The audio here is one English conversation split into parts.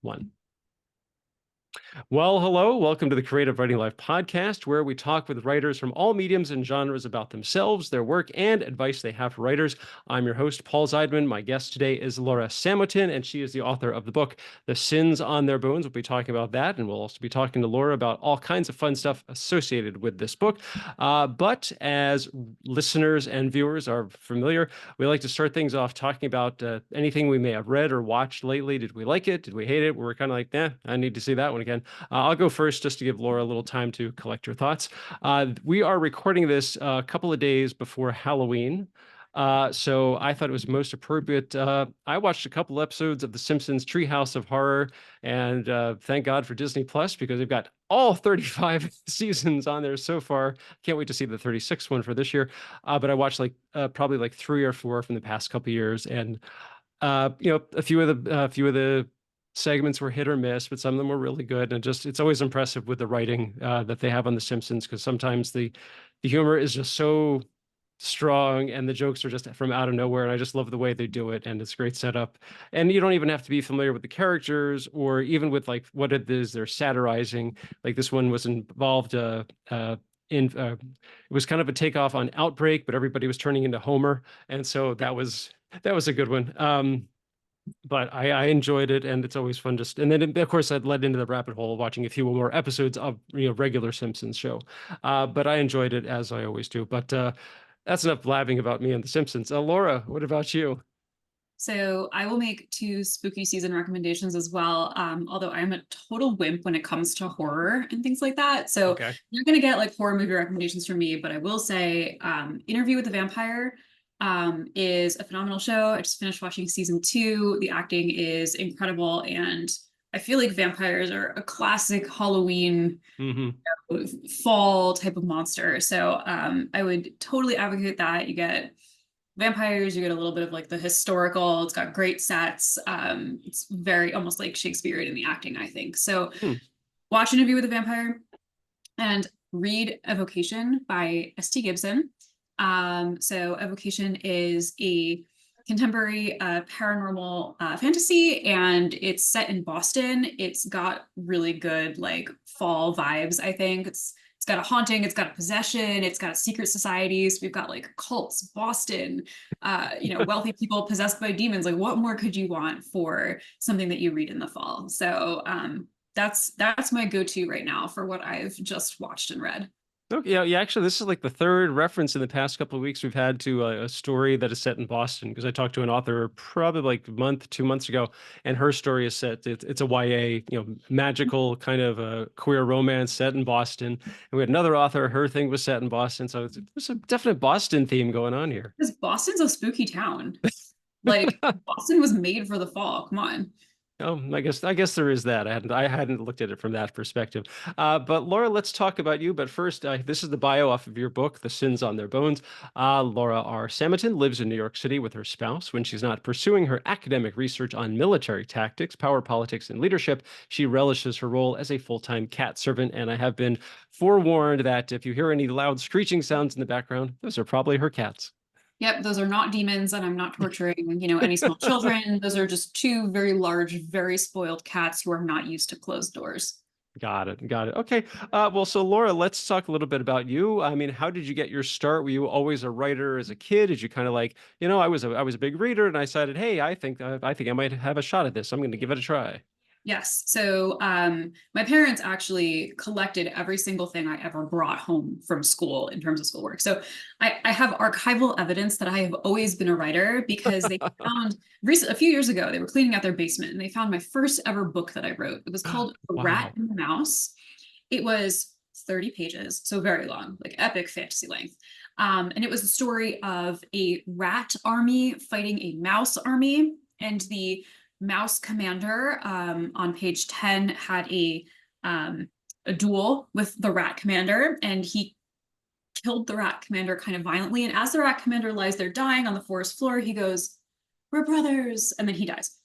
One. Well, hello. Welcome to the Creative Writing Life podcast, where we talk with writers from all mediums and genres about themselves, their work, and advice they have for writers. I'm your host, Paul Zeidman. My guest today is Laura Samotin, and she is the author of the book, The Sins on Their Bones. We'll be talking about that, and we'll also be talking to Laura about all kinds of fun stuff associated with this book. But as listeners and viewers are familiar, we like to start things off talking about anything we may have read or watched lately. Did we like it? Did we hate it? We're kind of like, I need to see that one again. I'll go first just to give Laura a little time to collect her thoughts. We are recording this a couple of days before Halloween. So I thought it was most appropriate. I watched a couple episodes of The Simpsons Treehouse of Horror, and thank God for Disney Plus because they've got all 35 seasons on there so far. Can't wait to see the 36th one for this year. But I watched probably like 3 or 4 from the past couple of years, and a few of the segments were hit or miss, but some of them were really good. And it's always impressive with the writing that they have on The Simpsons, because sometimes the humor is just so strong and the jokes are just from out of nowhere. And I just love the way they do it. And it's great setup. And you don't even have to be familiar with the characters or even with like what it is they're satirizing. Like this one was involved it was kind of a takeoff on Outbreak, but everybody was turning into Homer. And so that was a good one. But I enjoyed it, and it's always fun and then of course that led into the rabbit hole of watching a few more episodes of regular Simpsons show. But I enjoyed it as I always do. But that's enough blabbing about me and the Simpsons. Laura, what about you? So I will make 2 spooky season recommendations as well. Although I'm a total wimp when it comes to horror and things like that. So Okay. you're gonna get like horror movie recommendations from me, but I will say Interview with the Vampire is a phenomenal show. I just finished watching season 2. The acting is incredible, and I feel like vampires are a classic Halloween Mm-hmm. fall type of monster. So I would totally advocate that. You get vampires, you get a little bit of like the historical. It's got great sets. It's very almost like Shakespearean in the acting, I think. So Hmm. watch Interview with a Vampire and read Evocation by S.T. Gibson. So Evocation is a contemporary paranormal fantasy, and it's set in Boston. It's got really good like fall vibes, I think. It's got a haunting, it's got a possession, it's got secret societies. We've got like cults, Boston, wealthy people possessed by demons. Like, what more could you want for something that you read in the fall? So that's my go-to right now for what I've just watched and read. Okay, yeah, yeah. Actually, this is like the third reference in the past couple of weeks we've had to a story that is set in Boston. Because I talked to an author probably like a month, 2 months ago, and her story is set. It's a YA, magical kind of a queer romance set in Boston. And we had another author, her thing was set in Boston. So there's a definite Boston theme going on here. Because Boston's a spooky town. Like Boston was made for the fall. Come on. Oh, I guess there is that. I hadn't looked at it from that perspective. But Laura, let's talk about you. But first, this is the bio off of your book, The Sins on Their Bones. Laura R. Samotin lives in New York City with her spouse. When she's not pursuing her academic research on military tactics, power politics, and leadership, she relishes her role as a full-time cat servant. And I have been forewarned that if you hear any loud screeching sounds in the background, those are probably her cats. Yep, those are not demons, and I'm not torturing, any small children. Those are just 2 very large, very spoiled cats who are not used to closed doors. Got it. Got it. Okay. Well, so Laura, let's talk a little bit about you. I mean, how did you get your start? Were you always a writer as a kid? Did you kind of like, I was a big reader, and I decided, hey, I think I might have a shot at this. I'm going to give it a try. Yes. So my parents actually collected every single thing I ever brought home from school in terms of schoolwork. So I have archival evidence that I have always been a writer because they found a few years ago, they were cleaning out their basement and they found my first ever book that I wrote. It was called A Rat Wow. and the Mouse. It was 30 pages, so very long, like epic fantasy length. And it was the story of a rat army fighting a mouse army. And the mouse commander on page 10 had a duel with the rat commander, and he killed the rat commander kind of violently. And as the rat commander lies there dying on the forest floor, he goes, "We're brothers," and then he dies.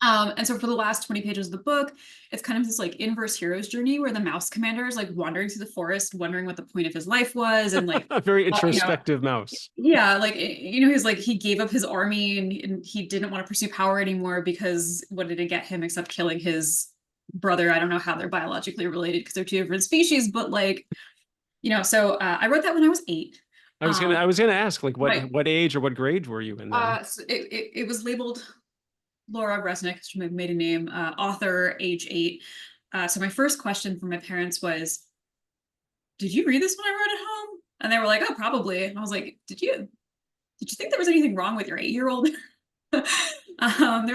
And so for the last 20 pages of the book, it's kind of this like inverse hero's journey where the mouse commander is like wandering through the forest, wondering what the point of his life was, and like, A very you know, introspective mouse. yeah, like he's like he gave up his army and he didn't want to pursue power anymore because what did it get him except killing his brother? I don't know how they're biologically related because they're two different species, but like, so I wrote that when I was 8. I was gonna ask, like, Right. what age or what grade were you in then? So it was labeled Laura Resnick, which is my maiden name, author, age 8. So my first question from my parents was, "Did you read this when I wrote it home?" And they were like, "Oh, probably." And I was like, "Did you think there was anything wrong with your 8-year-old?" They're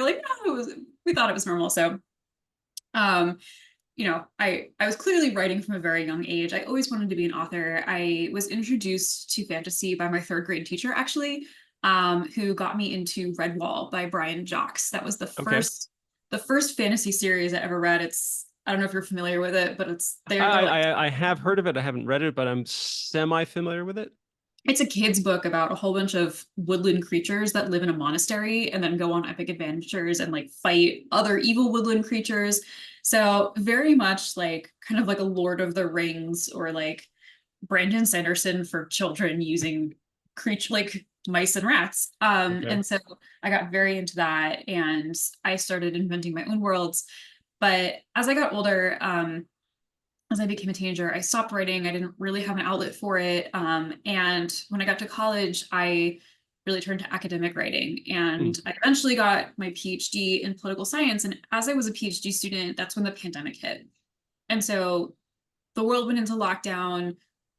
like, "No, we thought it was normal." So, um, I was clearly writing from a very young age. I always wanted to be an author. I was introduced to fantasy by my 3rd grade teacher, actually, who got me into Redwall by Brian Jacques. That was Okay. the first fantasy series I ever read. I don't know if you're familiar with it, but they're like, I have heard of it. I haven't read it, but I'm semi familiar with it. it's a kid's book about a whole bunch of woodland creatures that live in a monastery and then go on epic adventures and like fight other evil woodland creatures. So very much like kind of like a Lord of the Rings or like Brandon Sanderson for children using creature like mice and rats. Okay. And so I got very into that and I started inventing my own worlds. But as I got older, as I became a teenager, I stopped writing. I didn't really have an outlet for it. And when I got to college, I really turned to academic writing. Hmm. And I eventually got my PhD in political science. And as I was a PhD student, that's when the pandemic hit. And so the world went into lockdown.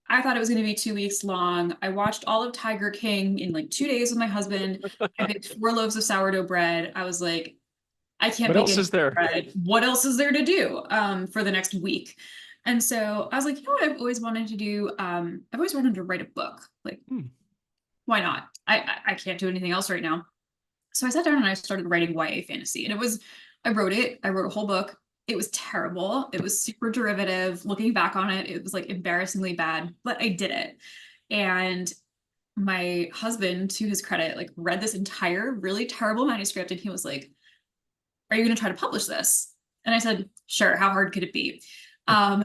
I thought it was going to be 2 weeks long. I watched all of Tiger King in like 2 days with my husband. I baked 4 loaves of sourdough bread. I was like, I can't What bake else any is there? bread. What else is there to do for the next week? And so I was like, what I've always wanted to do? I've always wanted to write a book. Like, Hmm. why not? I can't do anything else right now. So I sat down and I started writing YA fantasy. And I wrote it. I wrote a whole book. It was terrible. It was super derivative. Looking back on it, it was like embarrassingly bad, but I did it. And my husband, to his credit, like read this entire really terrible manuscript and he was like, "Are you going to try to publish this?" And I said, "Sure. How hard could it be?" Um,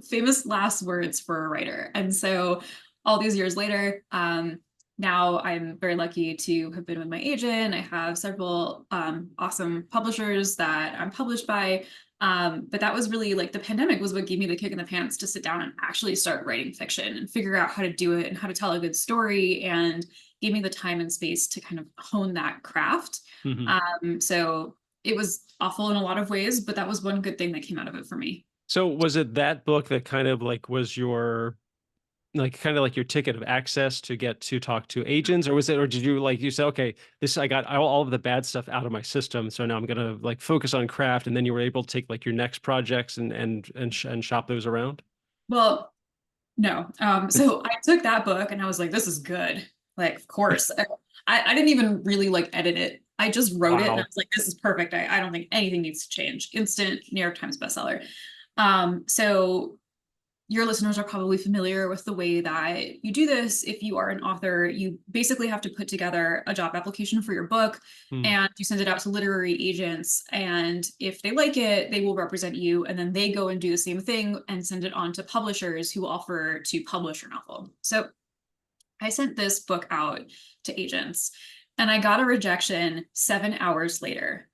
famous last words for a writer. And so all these years later, now I'm very lucky to have been with my agent. I have several awesome publishers that I'm published by. But that was really like the pandemic was what gave me the kick in the pants to sit down and actually start writing fiction and figure out how to do it and how to tell a good story and gave me the time and space to kind of hone that craft. Mhm. So it was awful in a lot of ways, but that was one good thing that came out of it for me. So was it that book that kind of like was your like kind of like your ticket of access to get to talk to agents, or was it, or did you like you said, okay, this I got all of the bad stuff out of my system, so now I'm gonna like focus on craft, and then you were able to take like your next projects and shop those around? Well, no. So I took that book and I was like, this is good. Like, of course. I didn't even really like edit it. I just wrote it and I Wow. was like, this is perfect. I don't think anything needs to change. Instant New York Times bestseller. So your listeners are probably familiar with the way that you do this. If you are an author, you basically have to put together a job application for your book Hmm. and you send it out to literary agents. And if they like it, they will represent you. And then they go and do the same thing and send it on to publishers who will offer to publish your novel. So I sent this book out to agents and I got a rejection 7 hours later,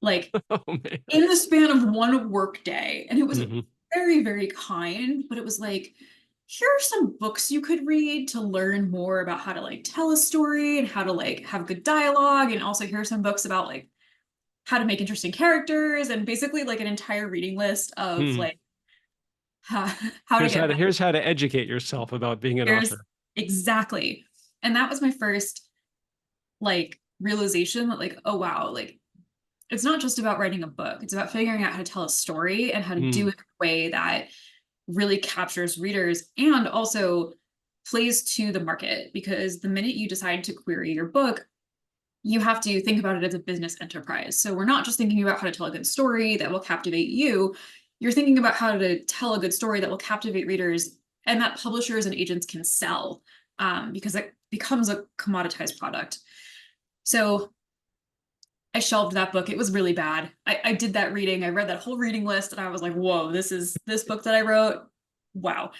like Oh man. in the span of one work day. And it was Hmm. very, very kind, but it was like, here are some books you could read to learn more about how to like tell a story and how to like have good dialogue. And also here are some books about like how to make interesting characters and basically like an entire reading list of Hmm. like how, how to get better. Here's how to educate yourself about being an Here's author. exactly. And that was my first like realization that like, oh wow, like it's not just about writing a book. It's about figuring out how to tell a story and how to do Hmm. it in a way that really captures readers and also plays to the market. Because the minute you decide to query your book, you have to think about it as a business enterprise. So we're not just thinking about how to tell a good story that will captivate you. You're thinking about how to tell a good story that will captivate readers and that publishers and agents can sell because it becomes a commoditized product. So I shelved that book. It was really bad. I did that reading. I read that whole reading list and I was like, whoa, this book that I wrote. Wow.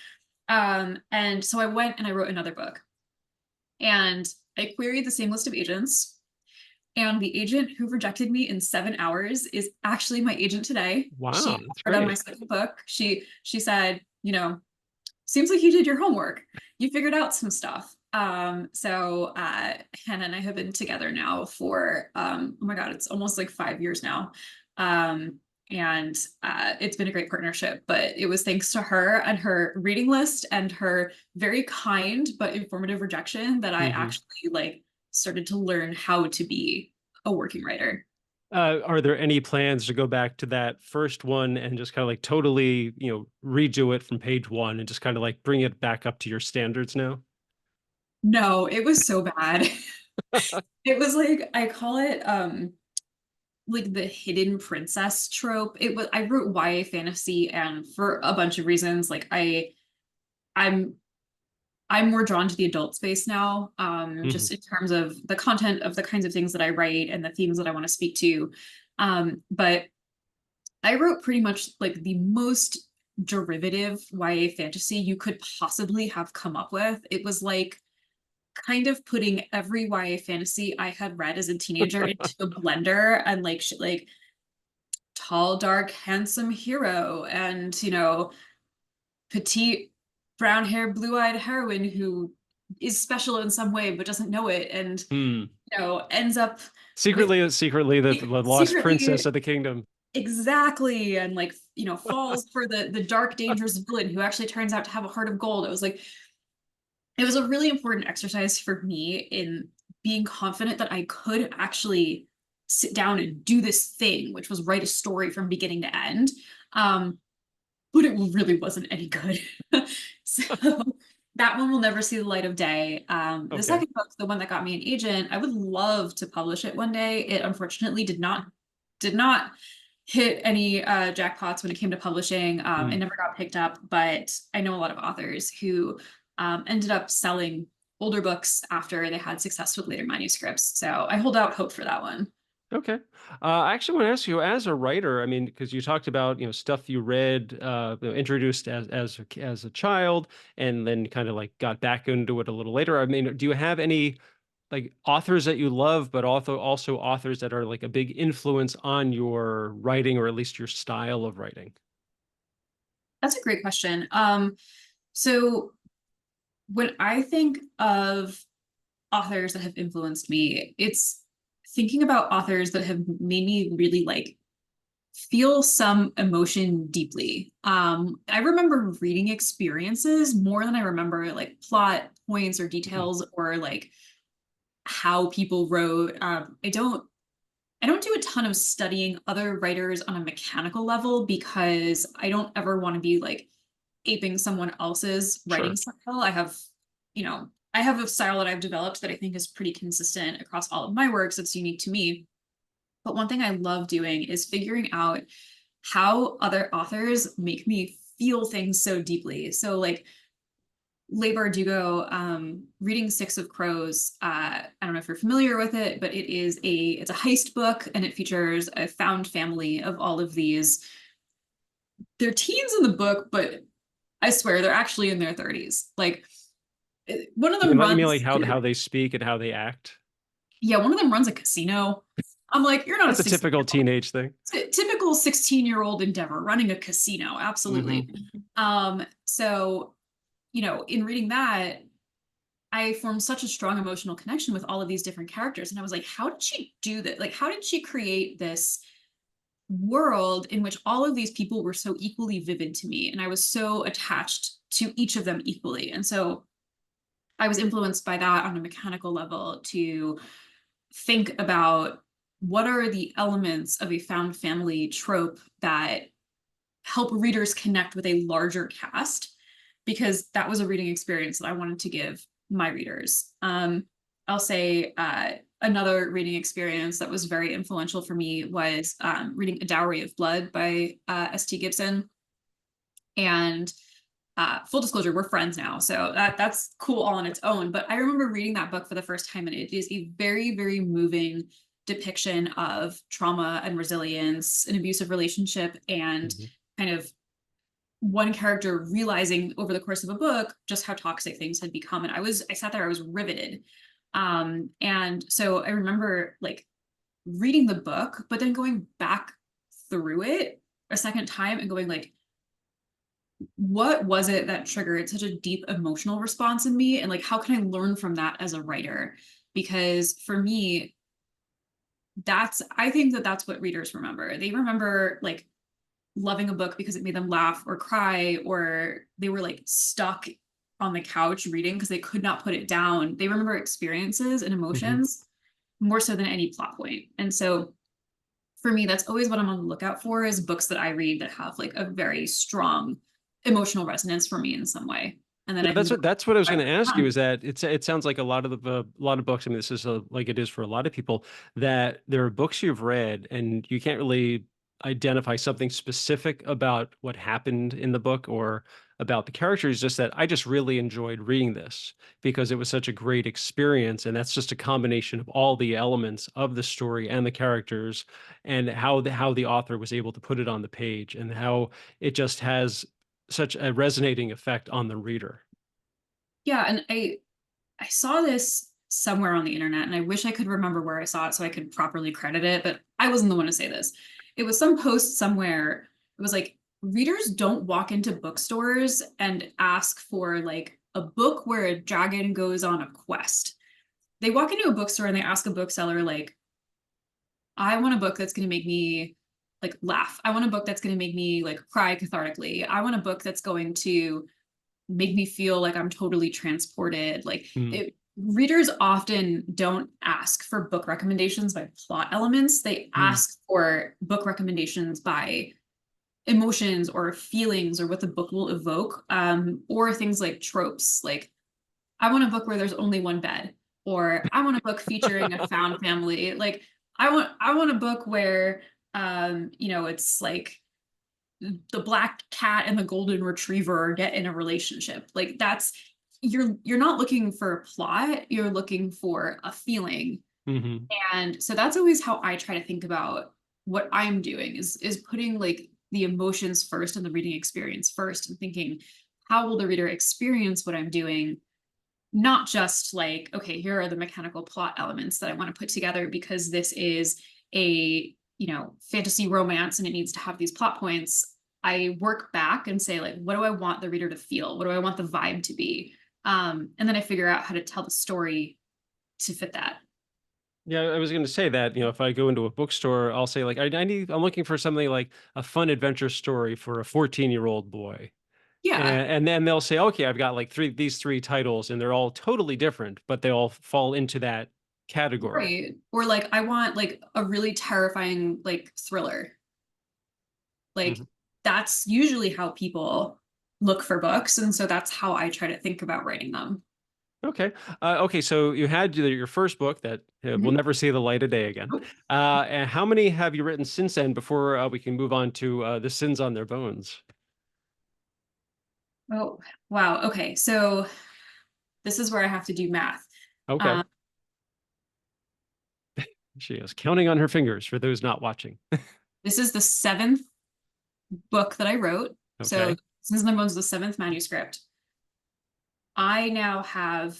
And so I went and I wrote another book and I queried the same list of agents. And the agent who rejected me in 7 hours is actually my agent today. She Wow, that's offered on my great. second book. She said, you know, seems like you did your homework. You figured out some stuff. So Hannah and I have been together now for oh my God, it's almost like 5 years now. Um, and it's been a great partnership, but it was thanks to her and her reading list and her very kind but informative rejection that I Hmm. actually like started to learn how to be a working writer. Are there any plans to go back to that first one and just kind of like totally, redo it from page one and just kind of like bring it back up to your standards now? No, it was so bad. It was like I call it like the hidden princess trope. It was I wrote YA fantasy and for a bunch of reasons like I'm I'm more drawn to the adult space now, Hmm. just in terms of the content of the kinds of things that I write and the themes that I want to speak to. But I wrote pretty much like the most derivative YA fantasy you could possibly have come up with. It was like kind of putting every YA fantasy I had read as a teenager into a blender and like tall, dark, handsome hero and, petite, brown hair, blue eyed heroine who is special in some way but doesn't know it and, Hmm. ends up with Secretly, the lost princess secretly of the kingdom. exactly and like, falls for the dark, dangerous villain who actually turns out to have a heart of gold. It was a really important exercise for me in being confident that I could actually sit down and do this thing, which was write a story from beginning to end. Um, but it really wasn't any good. So that one will never see the light of day. The Okay. second book, the one that got me an agent, I would love to publish it one day. It unfortunately did not hit any jackpots when it came to publishing. It Hmm. never got picked up, but I know a lot of authors who ended up selling older books after they had success with later manuscripts. So I hold out hope for that one. Okay. I actually want to ask you, as a writer, I mean, because you talked about, stuff you read, introduced as a child, and then kind of like got back into it a little later. I mean, do you have any like authors that you love, but also authors that are like a big influence on your writing, or at least your style of writing? That's a great question. So when I think of authors that have influenced me, it's thinking about authors that have made me really like feel some emotion deeply. I remember reading experiences more than I remember like plot points or Mhm. details or like how people wrote. I don't do a ton of studying other writers on a mechanical level because I don't ever want to be like aping someone else's writing Sure. style. I have a style that I've developed that I think is pretty consistent across all of my works. It's unique to me. But one thing I love doing is figuring out how other authors make me feel things so deeply. So like Leigh Bardugo, reading Six of Crows. I don't know if you're familiar with it, but it's a heist book and it features a found family of all of these. They're teens in the book, but I swear they're actually in their 30s. Like one of them You mean like runs, how they speak and how they act? yeah, one of them runs a casino. I'm like, you're not a That's a 16 typical teenage thing. typical 16-year-old endeavor running a casino. Hmm. Absolutely. So, in reading that, I formed such a strong emotional connection with all of these different characters. And I was like, how did she do that? Like, how did she create this world in which all of these people were so equally vivid to me? And I was so attached to each of them equally. And so I was influenced by that on a mechanical level to think about what are the elements of a found family trope that help readers connect with a larger cast, because that was a reading experience that I wanted to give my readers. I'll say another reading experience that was very influential for me was reading A Dowry of Blood by S.T. Gibson. And full disclosure, we're friends now, so that's cool all on its own. But I remember reading that book for the first time, and it is a very, very moving depiction of trauma and resilience, an abusive relationship, and Mhm. kind of one character realizing over the course of a book just how toxic things had become. And I sat there, I was riveted. And so I remember like reading the book, but then going back through it a second time and going like, what was it that triggered such a deep emotional response in me? And like, how can I learn from that as a writer? Because for me, I think that that's what readers remember. They remember like loving a book because it made them laugh or cry, or they were like stuck on the couch reading because they could not put it down. They remember experiences and Mhm. emotions more so than any plot point. And so for me, that's always what I'm on the lookout for, is books that I read that have like a very strong emotional resonance for me in some way. And then Yeah, I can go that's what I was back going to to ask you. the Is that it sounds like a lot of books. I mean, this is like it is for a lot of people, that there are books you've read and you can't really identify something specific about what happened in the book or about the characters. Just that I just really enjoyed reading this because it was such a great experience, and that's just a combination of all the elements of the story and the characters, and how the author was able to put it on the page, and how it just has such a resonating effect on the reader. Yeah, and I saw this somewhere on the internet, and I wish I could remember where I saw it so I could properly credit it, but I wasn't the one to say this. It was some post somewhere. It was like, readers don't walk into bookstores and ask for like a book where a dragon goes on a quest. They walk into a bookstore and they ask a bookseller like, I want a book that's going to make me like laugh. I want a book that's going to make me like cry cathartically. I want a book that's going to make me feel like I'm totally transported. Like Mm, readers often don't ask for book recommendations by plot elements. They mm, ask for book recommendations by emotions or feelings or what the book will evoke, or things like tropes. Like, I want a book where there's only one bed, or I want a book featuring a found family. Like, I want a book where, it's like the black cat and the golden retriever get in a relationship. Like, that's, you're not looking for a plot, you're looking for a feeling. mhm. And so that's always how I try to think about what I'm doing, is putting like the emotions first and the reading experience first, and thinking, how will the reader experience what I'm doing? Not just like, okay, here are the mechanical plot elements that I want to put together because this is a, fantasy romance and it needs to have these plot points. I work back and say, like, what do I want the reader to feel? What do I want the vibe to be? And then I figure out how to tell the story to fit that. Yeah, I was gonna say that, if I go into a bookstore, I'll say like, I'm looking for something like a fun adventure story for a 14-year-old boy. Yeah, And then they'll say, okay, I've got like these three titles, and they're all totally different, but they all fall into that category. right. Or like, I want like a really terrifying like thriller. Like, Mhm. that's usually how people look for books. And so that's how I try to think about writing them. Okay. Okay. So you had your first book that will Mhm. never see the light of day again. Nope. And how many have you written since then before we can move on to The Sins on Their Bones? Oh, wow. Okay. So this is where I have to do math. Okay. Um, She is counting on her fingers for those not watching. this is the seventh book that I wrote. So Okay. Sins and Their Bones is the seventh manuscript. I now have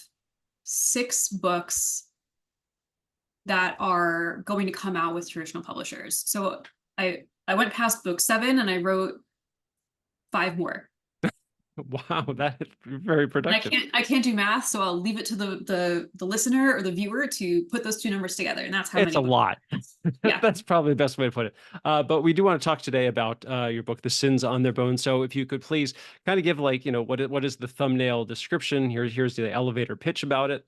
six books that are going to come out with traditional publishers. So I went past book seven and I wrote five more. Wow, that is very And productive. I can't do math, so I'll leave it to the listener or the viewer to put those two numbers together. And that's how It's many a books. lot. Yeah. That's probably the best way to put it. But we do want to talk today about your book, The Sins on Their Bones. So if you could please kind of give like, what is the thumbnail description? Here's the elevator pitch about it.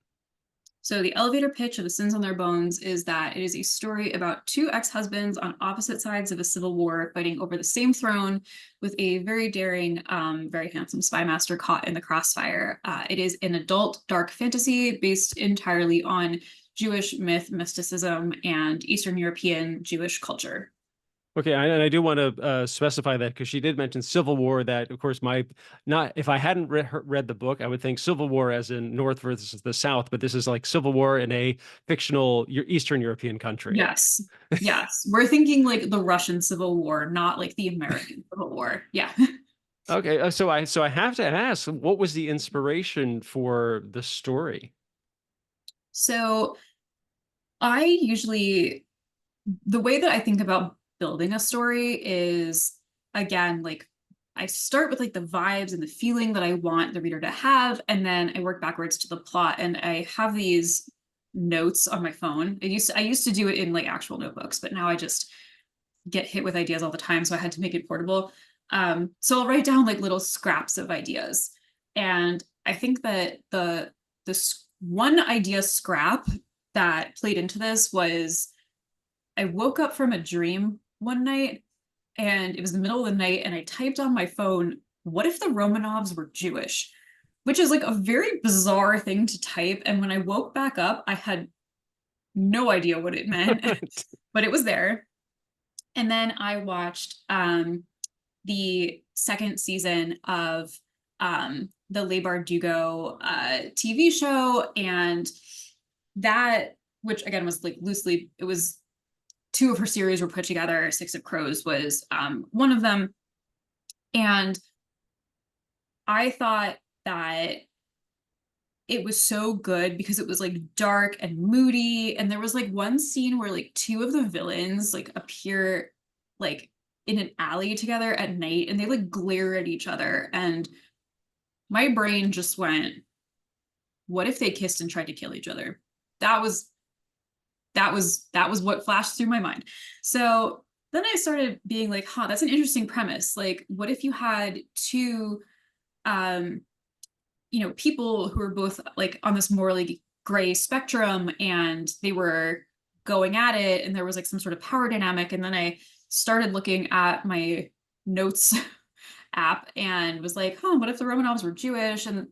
So the elevator pitch of The Sins on Their Bones is that it is a story about two ex-husbands on opposite sides of a civil war fighting over the same throne, with a very daring, very handsome spy master caught in the crossfire. It is an adult dark fantasy based entirely on Jewish myth, mysticism, and Eastern European Jewish culture. Okay, and I do want to specify that because she did mention Civil War. That, of course, my not if I hadn't read the book, I would think Civil War as in North versus the South, but this is like Civil War in a fictional Eastern European country. Yes. Yes. We're thinking like the Russian Civil War, not like the American Civil War. Yeah. Okay, so I have to ask, what was the inspiration for the story? So I usually, the way that I think about building a story is, again, like I start with like the vibes and the feeling that I want the reader to have, and then I work backwards to the plot. And I have these notes on my phone. I used to do it in like actual notebooks, but now I just get hit with ideas all the time, so I had to make it portable. So I'll write down like little scraps of ideas, and I think that the one idea scrap that played into this was I woke up from a dream one night, and it was the middle of the night, and I typed on my phone, "What if the Romanovs were Jewish?" Which is like a very bizarre thing to type. And when I woke back up, I had no idea what it meant, but it was there. And then I watched the second season of the Le Bardugo TV show, and that, which again was like loosely, it was two of her series were put together. Six of Crows was one of them, and I thought that it was so good because it was like dark and moody, and there was like one scene where like two of the villains like appear like in an alley together at night, and they like glare at each other, and my brain just went, what if they kissed and tried to kill each other? That was what flashed through my mind. So then I started being like, huh, that's an interesting premise. Like, what if you had two um people who were both like on this morally gray spectrum, and they were going at it, and there was like some sort of power dynamic. And then I started looking at my notes app and was like, huh, what if the Romanovs were Jewish? And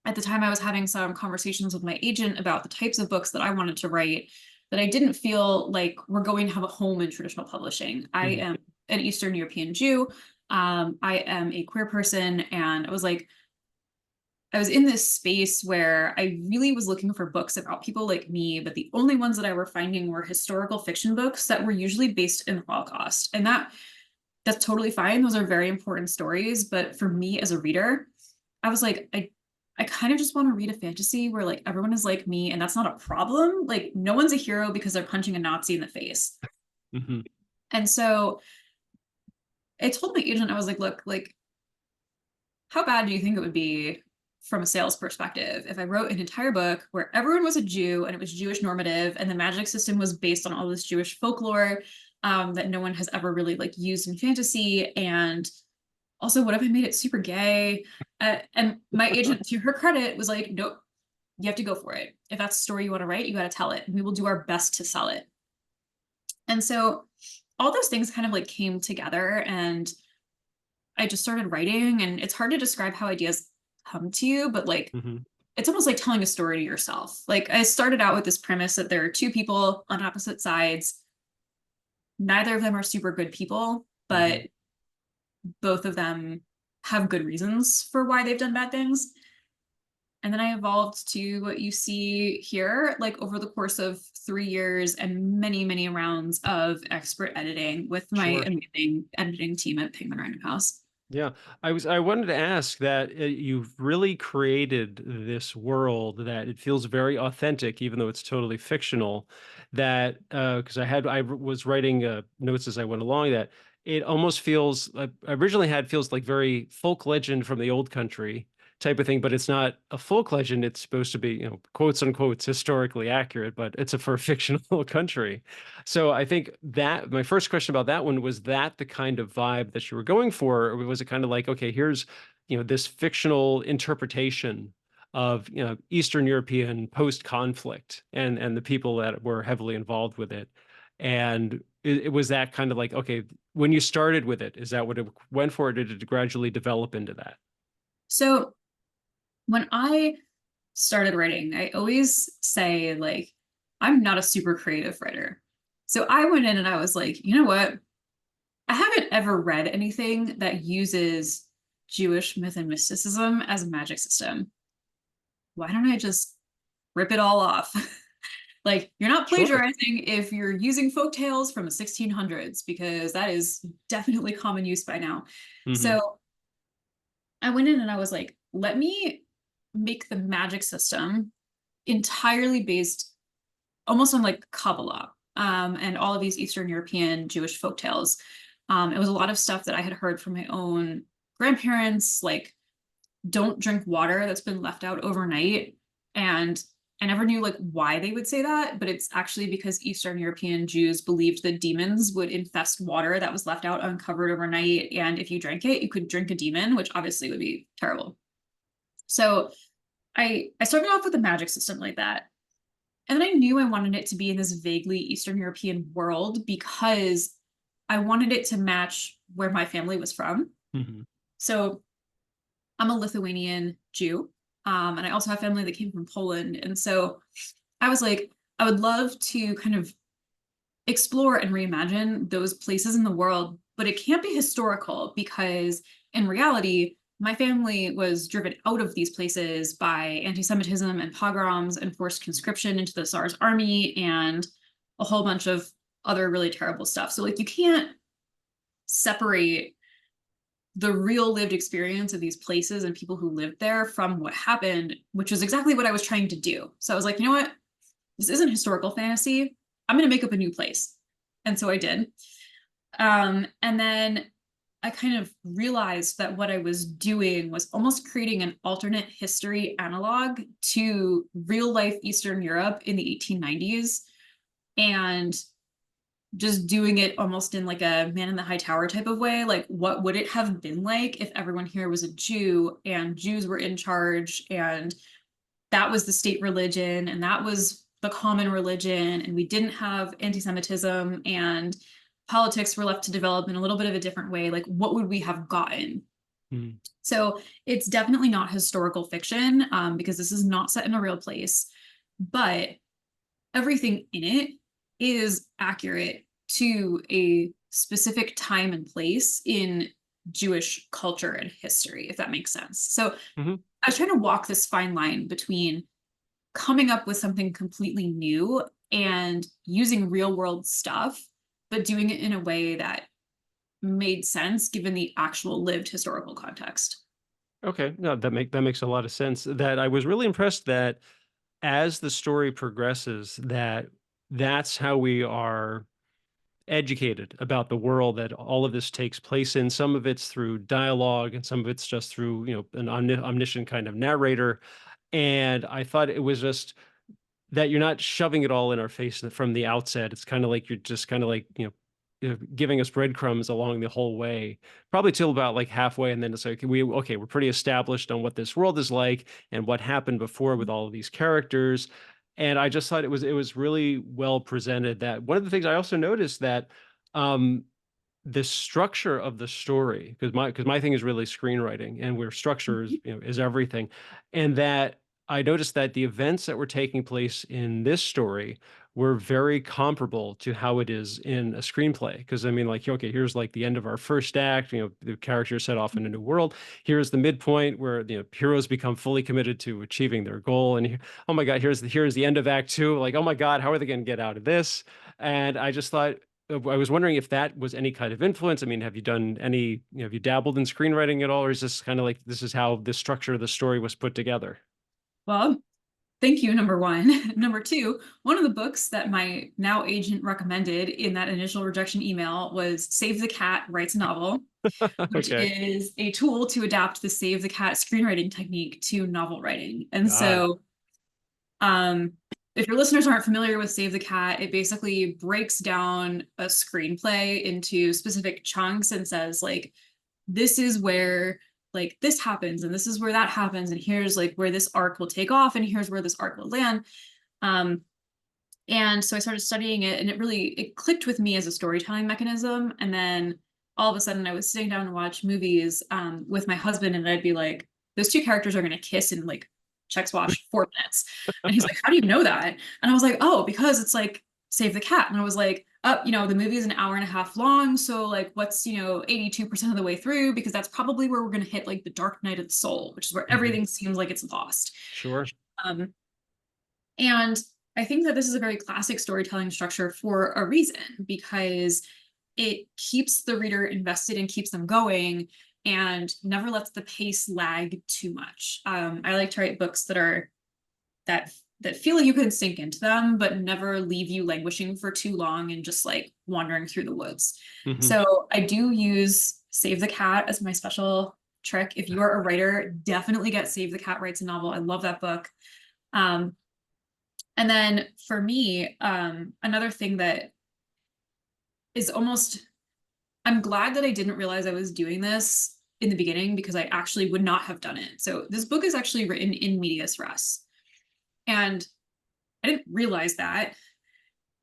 at the time I was having some conversations with my agent about the types of books that I wanted to write that I didn't feel like were going to have a home in traditional publishing. I Mhm. am an Eastern European Jew. I am a queer person, and I was in this space where I really was looking for books about people like me, but the only ones that I were finding were historical fiction books that were usually based in the Holocaust. And that's totally fine. Those are very important stories. But for me as a reader, I was like, I kind of just want to read a fantasy where like everyone is like me, and that's not a problem. Like no one's a hero because they're punching a Nazi in the face. Mhm. And so I told my agent, I was like, look, like, how bad do you think it would be from a sales perspective if I wrote an entire book where everyone was a Jew and it was Jewish normative, and the magic system was based on all this Jewish folklore that no one has ever really like used in fantasy? And also, what if I made it super gay? And my agent, to her credit, was like, nope, you have to go for it. If that's the story you want to write, you got to tell it. And we will do our best to sell it. And so all those things kind of like came together, and I just started writing. And it's hard to describe how ideas come to you, but like Mhm. it's almost like telling a story to yourself. Like I started out with this premise that there are two people on opposite sides. Neither of them are super good people, but Mhm. both of them have good reasons for why they've done bad things. And then I evolved to what you see here, like over the course of 3 years and many, many rounds of expert editing with my Sure. amazing editing team at Penguin Random House. Yeah, I wanted to ask that you've really created this world that it feels very authentic, even though it's totally fictional. That because I was writing notes as I went along, that it almost feels I originally had feels like very folk legend from the old country type of thing, but it's not a folk legend. It's supposed to be, quotes unquote, historically accurate, but it's a for a fictional country. So I think that my first question about that one was that the kind of vibe that you were going for, or was it kind of like, okay, here's, this fictional interpretation of, Eastern European post-conflict and the people that were heavily involved with it. And it was that kind of like, okay, when you started with it, is that what it went for, or did it gradually develop into that? So when I started writing, I always say, like, I'm not a super creative writer. So I went in and I was like, you know what? I haven't ever read anything that uses Jewish myth and mysticism as a magic system. Why don't I just rip it all off? Like, you're not Sure. plagiarizing if you're using folk tales from the 1600s, because that is definitely common use by now. Hmm. So I went in and I was like, let me make the magic system entirely based almost on like Kabbalah, and all of these Eastern European Jewish folk tales. It was a lot of stuff that I had heard from my own grandparents, like don't drink water that's been left out overnight. And I never knew like why they would say that, but it's actually because Eastern European Jews believed that demons would infest water that was left out uncovered overnight. And if you drank it, you could drink a demon, which obviously would be terrible. So I started off with a magic system like that. And then I knew I wanted it to be in this vaguely Eastern European world because I wanted it to match where my family was from. Hmm. So I'm a Lithuanian Jew, and I also have family that came from Poland. And so I was like, I would love to kind of explore and reimagine those places in the world, but it can't be historical because in reality, my family was driven out of these places by anti-Semitism and pogroms and forced conscription into the Tsar's army and a whole bunch of other really terrible stuff. So like you can't separate the real lived experience of these places and people who lived there from what happened, which is exactly what I was trying to do. So I was like, you know what? This isn't historical fantasy. I'm going to make up a new place. And so I did. And then I kind of realized that what I was doing was almost creating an alternate history analog to real life Eastern Europe in the 1890s and just doing it almost in like a man in the high tower type of way. Like, what would it have been like if everyone here was a Jew and Jews were in charge and that was the state religion and that was the common religion and we didn't have anti-Semitism and politics were left to develop in a little bit of a different way? Like, what would we have gotten? Hmm. So it's definitely not historical fiction, because this is not set in a real place, but everything in it is accurate to a specific time and place in Jewish culture and history, if that makes sense. So Hmm. I was trying to walk this fine line between coming up with something completely new and using real world stuff, but doing it in a way that made sense given the actual lived historical context. Okay, no, that makes a lot of sense. That I was really impressed that as the story progresses, that's how we are educated about the world that all of this takes place in. Some of it's through dialogue, and some of it's just through an omniscient kind of narrator. And I thought it was just that you're not shoving it all in our face from the outset. It's kind of like you're just kind of like, giving us breadcrumbs along the whole way, probably till about like halfway. And then it's like, we're pretty established on what this world is like and what happened before with all of these characters. And I just thought it was really well presented. That one of the things I also noticed that, um, the structure of the story, because my thing is really screenwriting, and where structure is everything. And that I noticed that the events that were taking place in this story were very comparable to how it is in a screenplay. Because I mean, like, okay, here's like the end of our first act, the characters set off in a new world. Here's the midpoint where heroes become fully committed to achieving their goal. And oh my god, here's the end of act two. Like, oh my god, how are they going to get out of this? And I just thought, I was wondering if that was any kind of influence. I mean, have you done any, have you dabbled in screenwriting at all, or is this kind of like this is how the structure of the story was put together? Well, thank you, number one. Number two, one of the books that my now agent recommended in that initial rejection email was Save the Cat Writes a Novel, which Okay, is a tool to adapt the Save the Cat screenwriting technique to novel writing. And got it. so, um, if your listeners aren't familiar with Save the Cat, it basically breaks down a screenplay into specific chunks and says, like, this is where like this happens and this is where that happens and here's like where this arc will take off and here's where this arc will land. um and so I started studying it and it clicked with me as a storytelling mechanism. And then all of a sudden I was sitting down to watch movies with my husband, and I'd be like, those two characters are going to kiss in like checks wash 4 minutes. And he's like, how do you know that? And I was like, oh, because it's like Save the Cat. And I was like, up, the movie is an hour and a half long. So like what's, 82% of the way through, because that's probably where we're going to hit like the dark night of the soul, which is where Mhm. everything seems like it's lost. Sure. Um, and I think that this is a very classic storytelling structure for a reason, because it keeps the reader invested and keeps them going and never lets the pace lag too much. I like to write books that that feel like you can sink into them, but never leave you languishing for too long and just like wandering through the woods. Mhm. So I do use Save the Cat as my special trick. If you are a writer, definitely get Save the Cat Writes a Novel. I love that book. Um, and then for me, another thing that is almost, I'm glad that I didn't realize I was doing this in the beginning, because I actually would not have done it. So this book is actually written in medias res. And I didn't realize that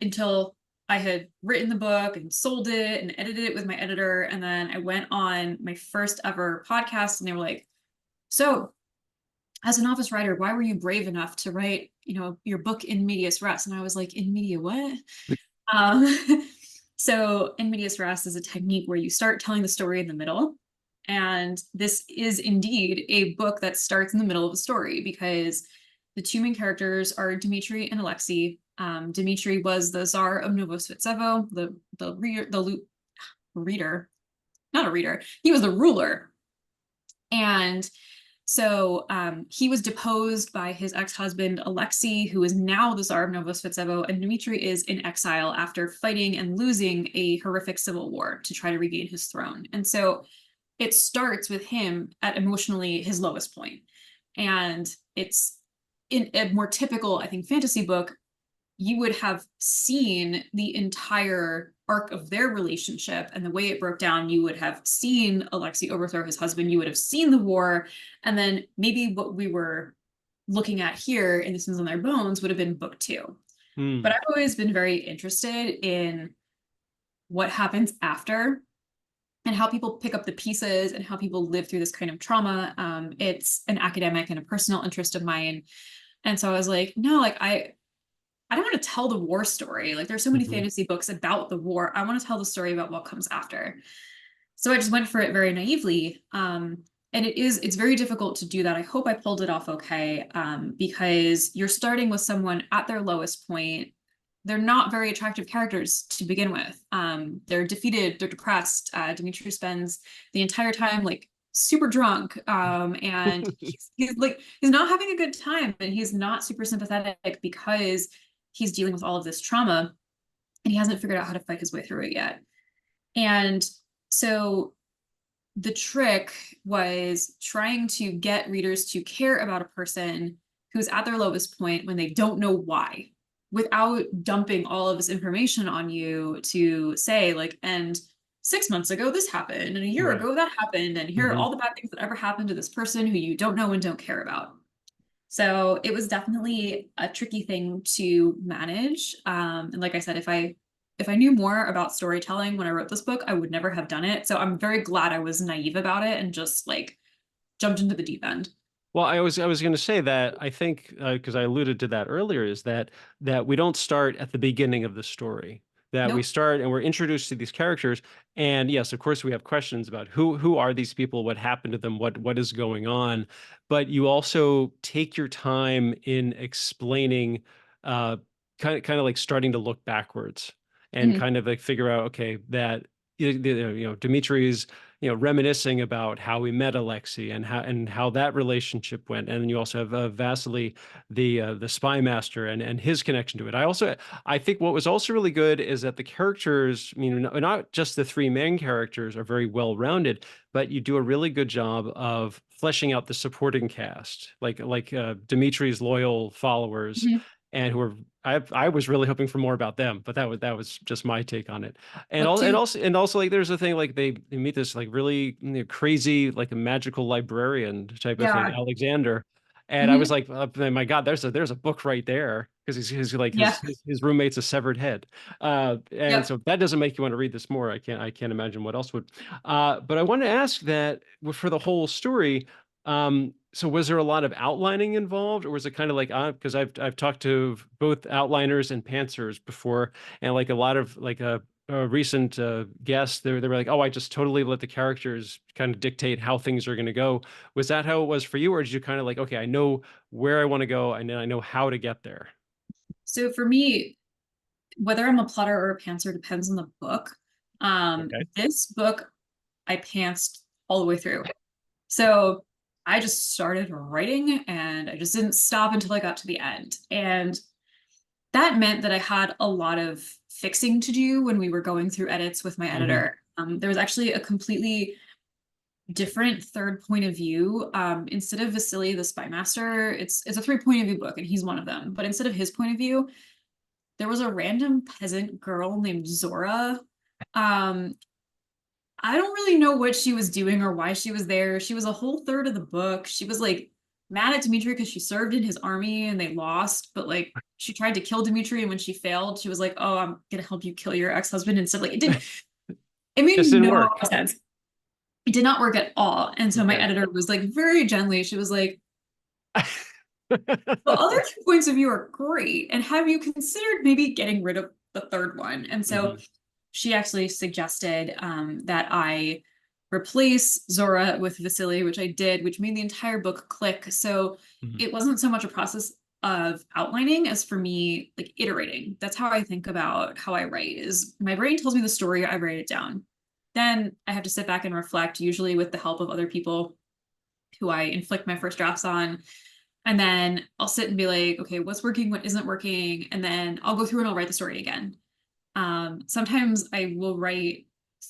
until I had written the book and sold it and edited it with my editor. And then I went on my first ever podcast and they were like, so as a novice writer, why were you brave enough to write, your book in medias res? And I was like, in media what? Um, so in medias res is a technique where you start telling the story in the middle. And this is indeed a book that starts in the middle of a story, because the two main characters are Dmitri and Alexei. Dmitri was the Tsar of Novosvitsevo, reader, not a reader. He was the ruler, and so he was deposed by his ex-husband Alexei, who is now the Tsar of Novosvitsevo, and Dmitri is in exile after fighting and losing a horrific civil war to try to regain his throne. And so it starts with him at emotionally his lowest point. And it's in a more typical, I think, fantasy book, you would have seen the entire arc of their relationship and the way it broke down. You would have seen Alexei overthrow his husband. You would have seen the war. And then maybe what we were looking at here in The Sins on Their Bones would have been book two. But Mm. I've always been very interested in what happens after and how people pick up the pieces and how people live through this kind of trauma. It's an academic and a personal interest of mine. And so I was like, no, like I don't want to tell the war story. Like there's so many Mhm. fantasy books about the war. I want to tell the story about what comes after. So I just went for it very naively. And it's very difficult to do that. I hope I pulled it off okay, because you're starting with someone at their lowest point. They're not very attractive characters to begin with. They're defeated, they're depressed. Dimitri spends the entire time like super drunk, and he's not having a good time, and he's not super sympathetic because he's dealing with all of this trauma and he hasn't figured out how to fight his way through it yet. And so the trick was trying to get readers to care about a person who's at their lowest point when they don't know why, without dumping all of this information on you to say, like, and 6 months ago this happened, and a year Right. ago that happened, and here are Mhm. all the bad things that ever happened to this person who you don't know and don't care about. So it was definitely a tricky thing to manage. And like I said, if I knew more about storytelling when I wrote this book, I would never have done it. So I'm very glad I was naive about it and just like jumped into the deep end. Well, I was going to say that I think because I alluded to that earlier, is that we don't start at the beginning of the story. That we Nope. start and we're introduced to these characters, and yes, of course, we have questions about who are these people, what happened to them, what is going on, but you also take your time in explaining, uh, kind of like starting to look backwards and Mhm. kind of like figure out, okay, that Dimitri's reminiscing about how we met Alexei and how that relationship went. And then you also have Vasily, the spy master, and his connection to it. I think what was also really good is that the characters, I mean, not just the three main characters are very well rounded, but you do a really good job of fleshing out the supporting cast, like Dimitri's loyal followers, Mhm. and who are I was really hoping for more about them, but that was just my take on it. And Book all and two. also and also like there's a thing like they meet this like really crazy like a magical librarian type of thing, Yeah. Alexander. And I was Mhm. like, my God, there's a book right there, because he's like Yeah. his roommate's a severed head, and Yep. so that doesn't make you want to read this more. I can't imagine what else would. But I want to ask that for the whole story. So was there a lot of outlining involved, or was it kind of like, because I've talked to both outliners and pantsers before, and like a lot of like a recent guests, they were like, oh, I just totally let the characters kind of dictate how things are going to go. Was that how it was for you, or did you kind of like, okay, I know where I want to go, and then I know how to get there? So for me, whether I'm a plotter or a pantser depends on the book. Okay. This book I pantsed all the way through. So I just started writing and I just didn't stop until I got to the end. And that meant that I had a lot of fixing to do when we were going through edits with my Hmm. editor. There was actually a completely different third point of view. Instead of Vasily the spy master, it's a three point of view book, and he's one of them. But instead of his point of view, there was a random peasant girl named Zora. Um, I don't really know what she was doing or why she was there. She was a whole third of the book. She was like mad at Dmitri because she served in his army and they lost, but like she tried to kill Dmitri, and when she failed, she was like, "Oh, I'm gonna help you kill your ex-husband," and stuff. Like it made Just didn't no work. sense. It did not work at all. And so my Okay. editor was like very gently, she was like, "The other two points of view are great. And have you considered maybe getting rid of the third one?" And so Hmm. she actually suggested that I replace Zora with Vasily, which I did, which made the entire book click. So Hmm. it wasn't so much a process of outlining as for me like iterating. That's how I think about how I write. Is my brain tells me the story, I write it down. Then I have to sit back and reflect, usually with the help of other people who I inflict my first drafts on. And then I'll sit and be like, okay, what's working, what isn't working? And then I'll go through and I'll write the story again. Sometimes I will write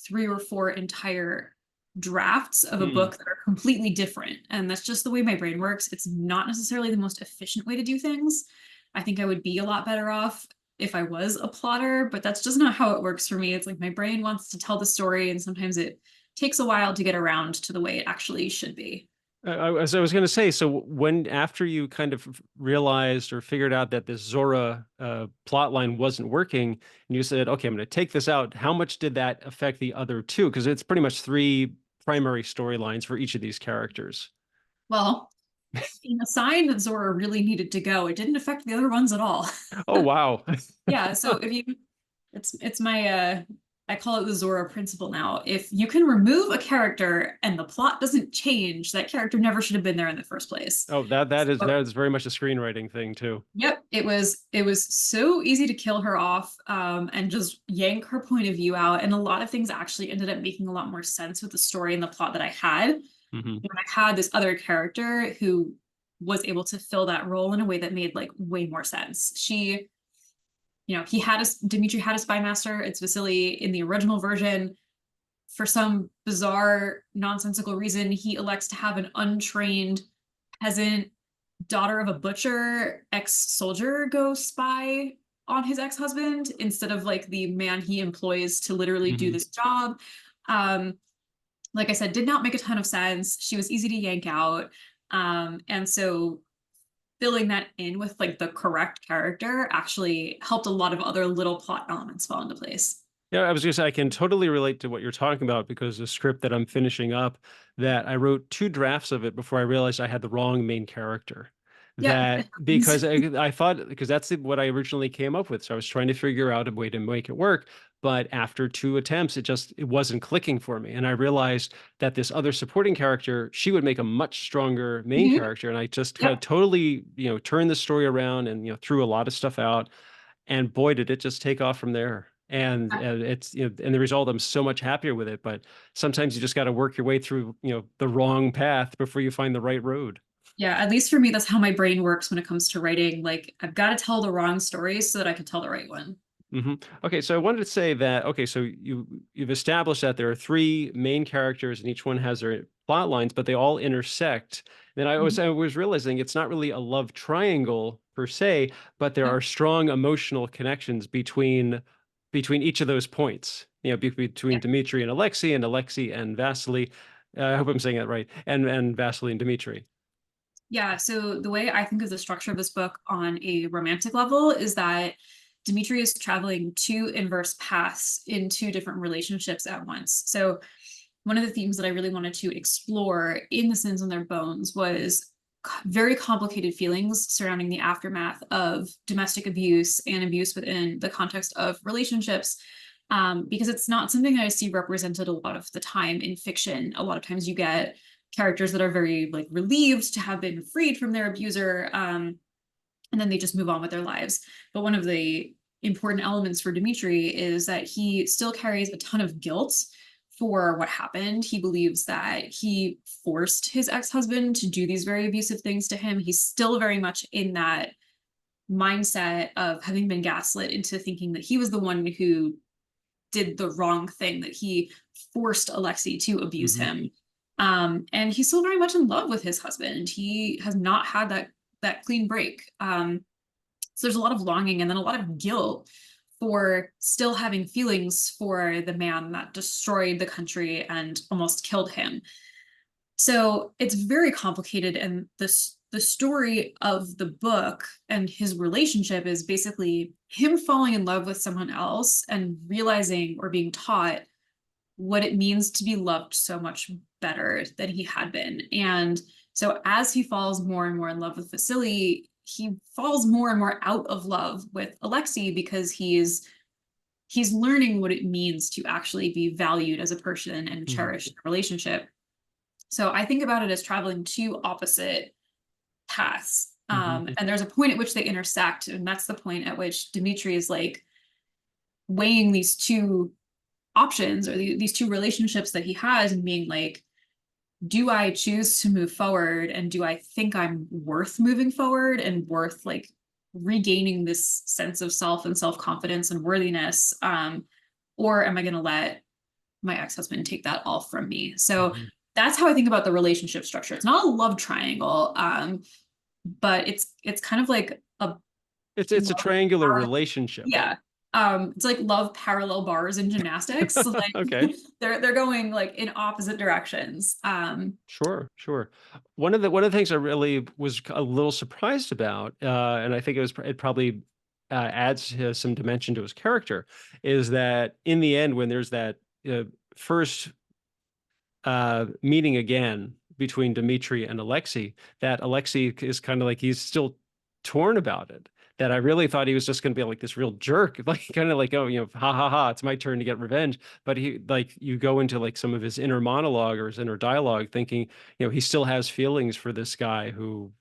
three or four entire drafts of a Mm. book that are completely different. And that's just the way my brain works. It's not necessarily the most efficient way to do things. I think I would be a lot better off if I was a plotter, but that's just not how it works for me. It's like my brain wants to tell the story, and sometimes it takes a while to get around to the way it actually should be. As I was going to say, so when after you kind of realized or figured out that this Zora plot line wasn't working, and you said, "Okay, I'm going to take this out," how much did that affect the other two? Because it's pretty much three primary storylines for each of these characters. Well, in a sign that Zora really needed to go, it didn't affect the other ones at all. Oh, wow. Yeah, so if you it's my I call it the Zora principle now. If you can remove a character and the plot doesn't change, that character never should have been there in the first place. Oh, So, that is very much a screenwriting thing too. yep, it was so easy to kill her off and just yank her point of view out. And a lot of things actually ended up making a lot more sense with the story and the plot that I had. Hmm. When I had this other character who was able to fill that role in a way that made like way more sense. He had a Dimitri had a spy master. It's Vasily in the original version. For some bizarre, nonsensical reason, he elects to have an untrained peasant daughter of a butcher ex-soldier go spy on his ex-husband instead of like the man he employs to literally do Hmm. this job. Um, like I said, did not make a ton of sense. She was easy to yank out. And so filling that in with like the correct character actually helped a lot of other little plot elements fall into place. Yeah, I was gonna say I can totally relate to what you're talking about because the script that I'm finishing up, that I wrote two drafts of it before I realized I had the wrong main character. Yeah, it That because happens. I thought because that's what I originally came up with. So I was trying to figure out a way to make it work. But after two attempts, it wasn't clicking for me. And I realized that this other supporting character, she would make a much stronger main Mhm. character. And I just kind of Yep. totally, turned the story around and threw a lot of stuff out, and boy, did it just take off from there. And it's and the result, I'm so much happier with it. But sometimes you just got to work your way through the wrong path before you find the right road. Yeah, at least for me, that's how my brain works when it comes to writing. Like, I've got to tell the wrong story so that I can tell the right one. Hmm. Okay, so I wanted to say that, okay, so you've established that there are three main characters and each one has their plot lines, but they all intersect. Then Mhm. I was realizing it's not really a love triangle per se, but there Yep. are strong emotional connections between each of those points. Between Yeah. Dmitri and Alexei and Vasily. I hope I'm saying that right. And Vasily and Dmitri. Yeah, so the way I think of the structure of this book on a romantic level is that Dimitri is traveling two inverse paths in two different relationships at once. So one of the themes that I really wanted to explore in The Sins on Their Bones was very complicated feelings surrounding the aftermath of domestic abuse and abuse within the context of relationships, because it's not something that I see represented a lot of the time in fiction. A lot of times you get characters that are very like relieved to have been freed from their abuser, and then they just move on with their lives. But one of the important elements for Dmitri is that he still carries a ton of guilt for what happened. He believes that he forced his ex-husband to do these very abusive things to him. He's still very much in that mindset of having been gaslit into thinking that he was the one who did the wrong thing, that he forced Alexei to abuse him. And he's still very much in love with his husband. He has not had that clean break. So there's a lot of longing and then a lot of guilt for still having feelings for the man that destroyed the country and almost killed him. So it's very complicated, and the story of the book and his relationship is basically him falling in love with someone else and realizing or being taught what it means to be loved so much better than he had been. And so as he falls more and more in love with Vasily, he falls more and more out of love with Alexei, because he's learning what it means to actually be valued as a person and cherished in a relationship. So I think about it as traveling two opposite paths. And there's a point at which they intersect, and that's the point at which Dmitri is like weighing these two options, or these two relationships that he has, and being like, do I choose to move forward, and do I think I'm worth moving forward and worth like regaining this sense of self and self-confidence and worthiness, or am I going to let my ex-husband take that all from me? So that's how I think about the relationship structure. It's not a love triangle, but it's kind of like it's a triangular relationship. Yeah. It's like love parallel bars in gymnastics. Like Okay. they're going like in opposite directions. Sure. One of the things I really was a little surprised about, and I think it probably adds some dimension to his character, is that in the end, when there's that first meeting again between Dmitri and Alexei, that Alexei is kind of like, he's still torn about it. That I really thought he was just going to be like this real jerk, like kind of like, oh, ha ha ha, it's my turn to get revenge. But he, like, you go into like some of his inner monologue or his inner dialogue, thinking, he still has feelings for this guy who,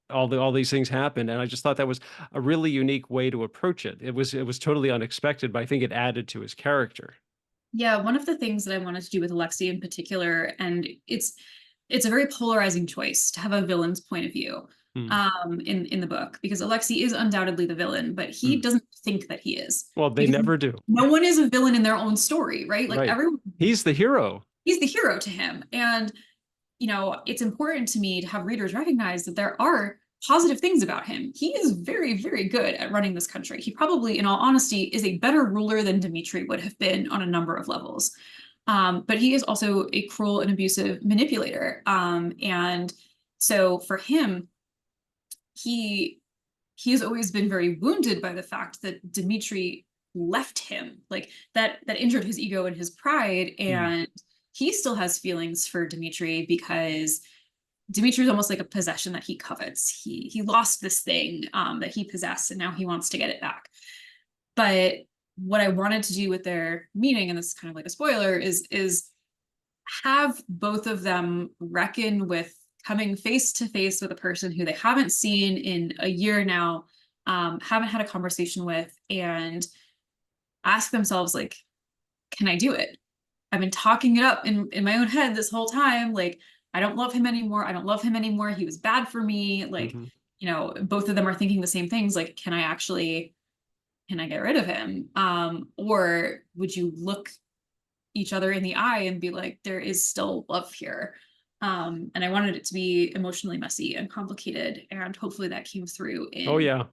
all these things happened. And I just thought that was a really unique way to approach it. It was totally unexpected, but I think it added to his character. Yeah, one of the things that I wanted to do with Alexei in particular, and it's a very polarizing choice to have a villain's point of view in the book, because Alexei is undoubtedly the villain, but he doesn't think that he is. Well, they never do. No one is a villain in their own story, right? Like everyone, he's the hero. He's the hero to him. And it's important to me to have readers recognize that there are positive things about him. He is very, very good at running this country. He probably, in all honesty, is a better ruler than Dmitri would have been on a number of levels. But he is also a cruel and abusive manipulator. And so for him, he has always been very wounded by the fact that Dmitri left him, like that injured his ego and his pride. And he still has feelings for Dmitri, because Dmitri is almost like a possession that he covets. He lost this thing that he possessed, and now he wants to get it back. But what I wanted to do with their meeting, and this is kind of like a spoiler, is have both of them reckon with coming face to face with a person who they haven't seen in a year now, haven't had a conversation with, and ask themselves, like, can I do it? I've been talking it up in my own head this whole time. Like, I don't love him anymore. I don't love him anymore. He was bad for me. Like, both of them are thinking the same things. Like, can I get rid of him? Or would you look each other in the eye and be like, there is still love here? And I wanted it to be emotionally messy and complicated, and hopefully that came through in. Oh yeah,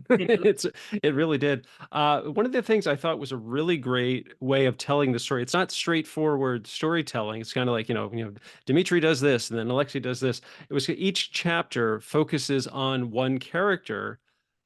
it really did. One of the things I thought was a really great way of telling the story. It's not straightforward storytelling. It's kind of like, Dmitri does this and then Alexei does this. It was each chapter focuses on one character,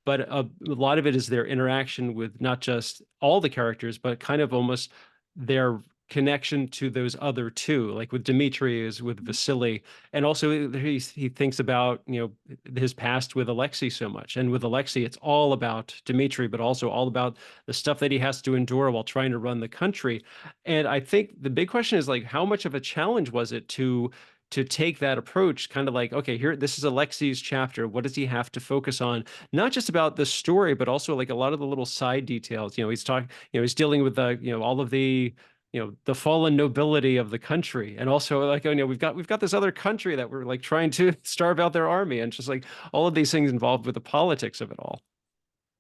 but a lot of it is their interaction with not just all the characters, but kind of almost their connection to those other two, like with Dmitri is with Vasily, and also he thinks about, you know, his past with Alexei so much, and with Alexei it's all about Dmitri, but also all about the stuff that he has to endure while trying to run the country. And I think the big question is like, how much of a challenge was it to take that approach, kind of like, okay, here, this is Alexei's chapter. What does he have to focus on? Not just about the story, but also like a lot of the little side details. You know, he's talking, you know, he's dealing with the, you know, all of the, you know, the fallen nobility of the country. And also like, oh, you know, we've got this other country that we're like trying to starve out their army, and just like all of these things involved with the politics of it all.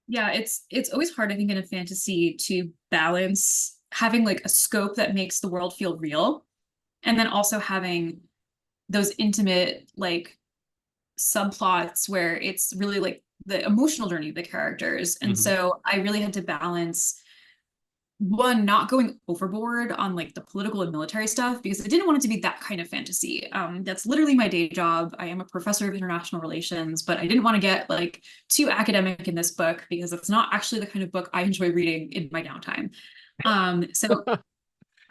Yeah, it's always hard, I think, in a fantasy to balance having like a scope that makes the world feel real, and then also having those intimate like subplots where it's really like the emotional journey of the characters. And Mhm. so I really had to balance one, not going overboard on like the political and military stuff, because I didn't want it to be that kind of fantasy. That's literally my day job. I am a professor of international relations, but I didn't want to get like too academic in this book because it's not actually the kind of book I enjoy reading in my downtime. So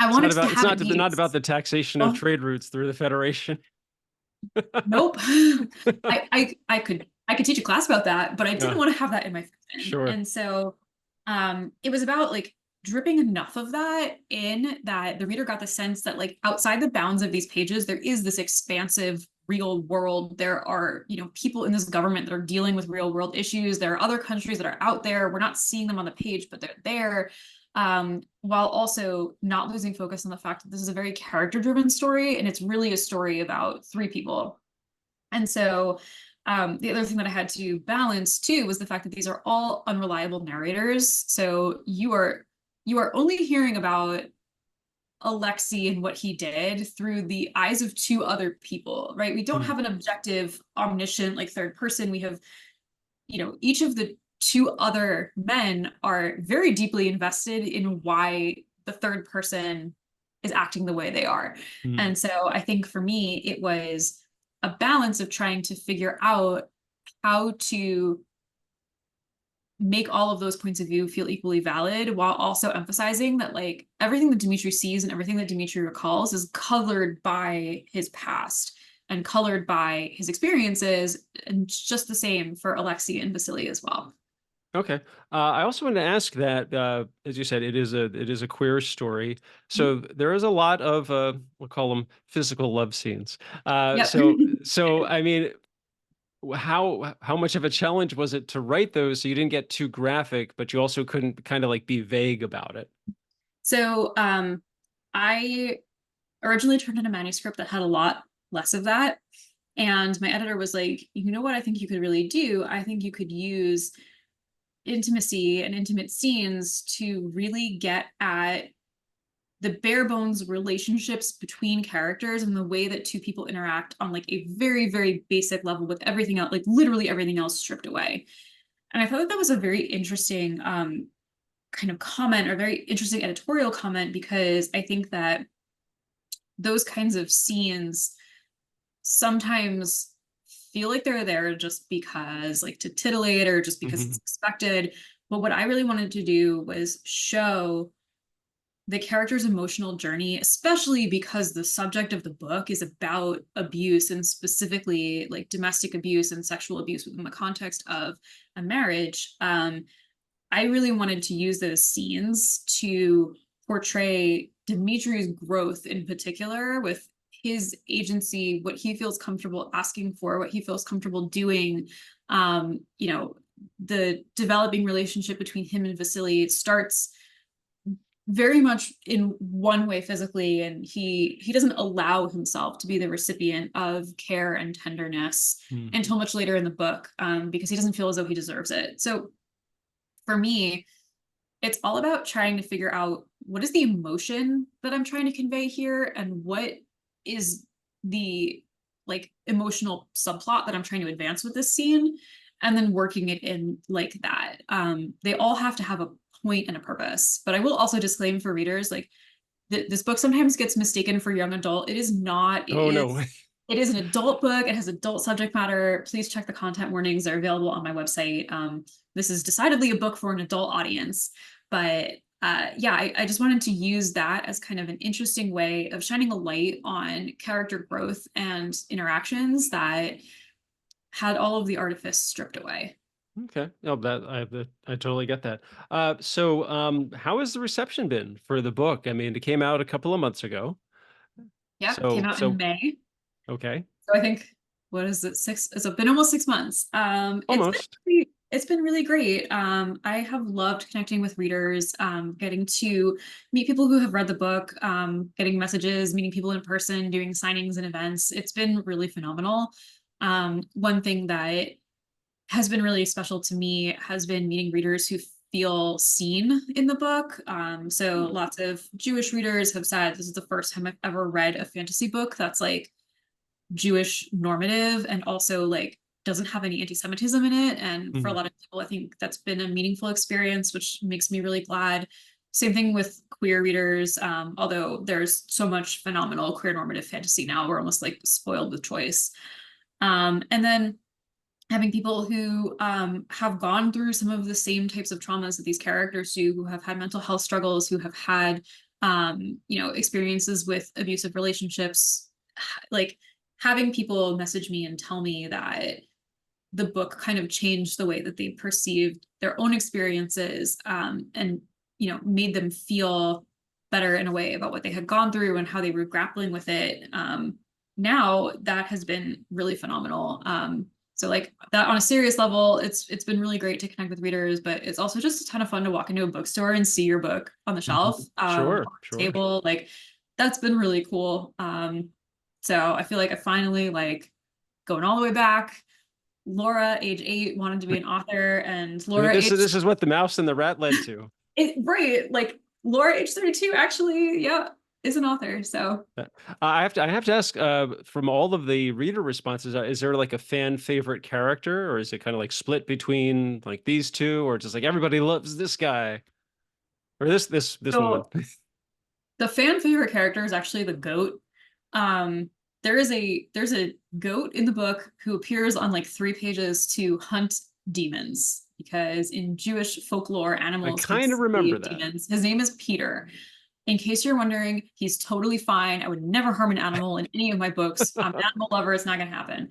I It's not wanted to about have it not be, about the taxation of well, trade routes through the Federation. nope. I could teach a class about that, but I didn't Yeah, want to have that in my fiction. sure. And so it was about like dripping enough of that in that the reader got the sense that like outside the bounds of these pages, there is this expansive real world. There are, you know, people in this government that are dealing with real world issues. There are other countries that are out there. We're not seeing them on the page, but they're there. While also not losing focus on the fact that this is a very character driven story, and it's really a story about three people. And so the other thing that I had to balance too was the fact that these are all unreliable narrators. So you are only hearing about Alexei and what he did through the eyes of two other people, right? We don't Mm, have an objective, omniscient, like third person. We have, you know, each of the two other men are very deeply invested in why the third person is acting the way they are. mm. And so I think for me, it was a balance of trying to figure out how to make all of those points of view feel equally valid while also emphasizing that like everything that Dimitri sees and everything that Dimitri recalls is colored by his past and colored by his experiences, and just the same for Alexei and Vasily as well. Okay. I also wanted to ask that, as you said, it is a queer story, so there is a lot of we'll call them physical love scenes. Yep. So I mean, how much of a challenge was it to write those so you didn't get too graphic, but you also couldn't kind of like be vague about it? So I originally turned in a manuscript that had a lot less of that. And my editor was like, you know what I think you could really do? I think you could use intimacy and intimate scenes to really get at the bare bones relationships between characters and the way that two people interact on like a very, very basic level with everything else, like literally everything else stripped away. And I thought that that was a very interesting kind of comment, or very interesting editorial comment, because I think that those kinds of scenes sometimes feel like they're there just because, like, to titillate or just because it's Mhm. expected. But what I really wanted to do was show the character's emotional journey, especially because the subject of the book is about abuse, and specifically like domestic abuse and sexual abuse within the context of a marriage. I really wanted to use those scenes to portray Dimitri's growth in particular, with his agency, what he feels comfortable asking for, what he feels comfortable doing. You know, the developing relationship between him and Vasily starts very much in one way physically, and he doesn't allow himself to be the recipient of care and tenderness Mm. until much later in the book, because he doesn't feel as though he deserves it. So for me, it's all about trying to figure out what is the emotion that I'm trying to convey here, and what is the like emotional subplot that I'm trying to advance with this scene, and then working it in like that. They all have to have a point and a purpose. But I will also disclaim for readers, like this book sometimes gets mistaken for young adult. It is not. Oh no. It is an adult book. It has adult subject matter. Please check the content warnings. They're available on my website. This is decidedly a book for an adult audience, but yeah, I just wanted to use that as kind of an interesting way of shining a light on character growth and interactions that had all of the artifice stripped away. Okay. No, I totally get that. How has the reception been for the book? I mean, it came out a couple of months ago. Yep, came So, out in so May. okay, So I think, what is it, six? It's been almost 6 months. almost. It's been really great. I have loved connecting with readers, getting to meet people who have read the book, getting messages, meeting people in person, doing signings and events. It's been really phenomenal. One thing that has been really special to me has been meeting readers who feel seen in the book. So Hmm. lots of Jewish readers have said this is the first time I've ever read a fantasy book that's like Jewish normative and also like doesn't have any anti-Semitism in it. And for a Mhm. lot of people, I think that's been a meaningful experience, which makes me really glad. Same thing with queer readers, although there's so much phenomenal queer normative fantasy now, we're almost like spoiled with choice. And then having people who have gone through some of the same types of traumas that these characters do, who have had mental health struggles, who have had, experiences with abusive relationships, like having people message me and tell me that the book kind of changed the way that they perceived their own experiences, and made them feel better in a way about what they had gone through and how they were grappling with it. Now that has been really phenomenal. So like that on a serious level, it's been really great to connect with readers, but it's also just a ton of fun to walk into a bookstore and see your book on the shelf, on Sure, the sure. table. Like that's been really cool. So I feel like I finally like going all the way back. Laura, age 8, wanted to be an author, and Laura, age This is what the mouse and the rat led to. right, like Laura, age 32, actually, yeah, is an author. So Uh, I have to ask, from all of the reader responses, is there like a fan favorite character, or is it kind of like split between like these two, or just like everybody loves this guy or this woman? so the fan favorite character is actually the goat. Um, there's a goat in the book who appears on like 3 pages to hunt demons because in Jewish folklore, I animals can kind of remember see that. demons. His name is Peter. In case you're wondering, he's totally fine. I would never harm an animal in any of my books. I'm an animal lover. It's not going to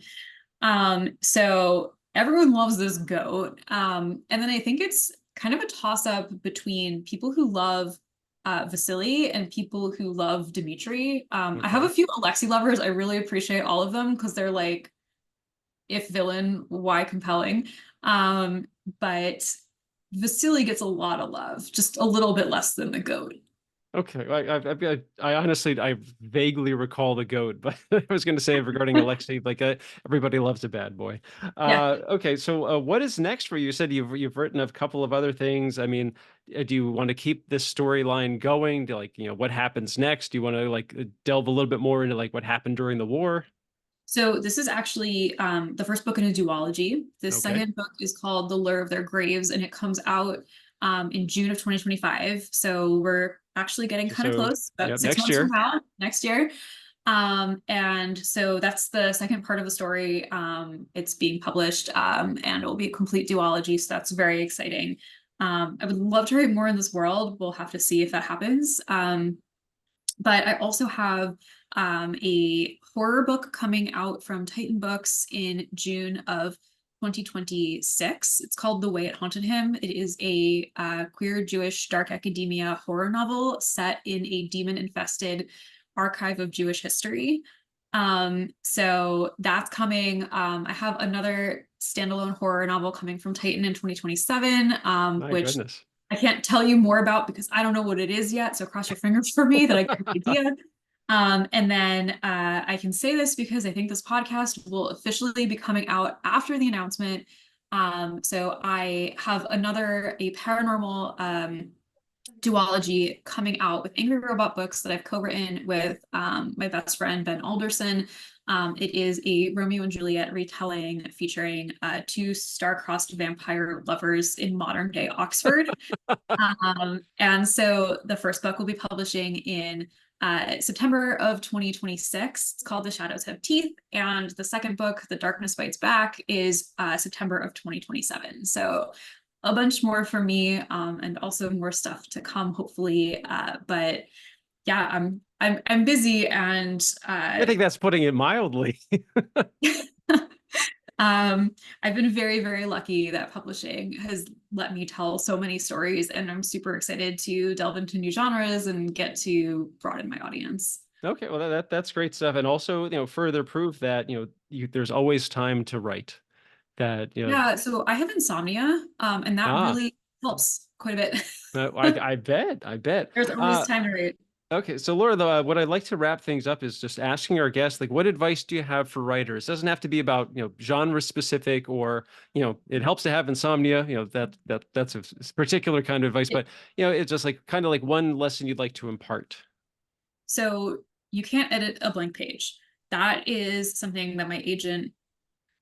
happen. So everyone loves this goat. And then I think it's kind of a toss up between people who love Vasily and people who love Dimitri. I have a Okay. few Alexei lovers. I really appreciate all of them because they're like, if villain, why compelling? But Vasily gets a lot of love, just a little bit less than the goat. Okay, I honestly I vaguely recall the goat, but I was going to say regarding Alexei, like everybody loves a bad boy. Yeah. Okay, so what is next for you? You said you've written a couple of other things. I mean, do you want to keep this storyline going? Do like what happens next? Do you want to like delve a little bit more into like what happened during the war? So this is actually the first book in a duology. The Okay, second book is called The Lure of Their Graves, and it comes out in June of 2025. So we're actually getting kind of so close, yeah, about six next months from year. now, next year. And so that's the second part of the story. It's being published, and it will be a complete duology. So that's very exciting. I would love to write more in this world. We'll have to see if that happens. But I also have a horror book coming out from Titan Books in June of 2026. It's called The Way It Haunted Him. It is a queer Jewish dark academia horror novel set in a demon-infested archive of Jewish history. So that's coming. I have another standalone horror novel coming from Titan in 2027, My which goodness. I can't tell you more about because I don't know what it is yet. So cross your fingers for me that I get an idea. And then I can say this because I think this podcast will officially be coming out after the announcement. So I have a paranormal duology coming out with Angry Robot Books that I've co-written with my best friend Ben Alderson. It is a Romeo and Juliet retelling featuring two star-crossed vampire lovers in modern day Oxford. And so the first book will be publishing in September of 2026. It's called The Shadows Have Teeth. And the second book, The Darkness Bites Back, is September of 2027. So a bunch more for me, and also more stuff to come, hopefully. But yeah, I'm busy, and I think that's putting it mildly. I've been very, very lucky that publishing has let me tell so many stories, and I'm super excited to delve into new genres and get to broaden my audience. Okay, well that's great stuff, and also further proof that there's always time to write. That Yeah, so I have insomnia, and that ah really helps quite a bit. I bet I bet. There's always time to write. Okay, so Laura, what I'd like to wrap things up is just asking our guests, like, what advice do you have for writers? It doesn't have to be about, genre specific, or, it helps to have insomnia, that's a particular kind of advice, It- but, it's just like kind of like one lesson you'd like to impart. So you can't edit a blank page. That is something that my agent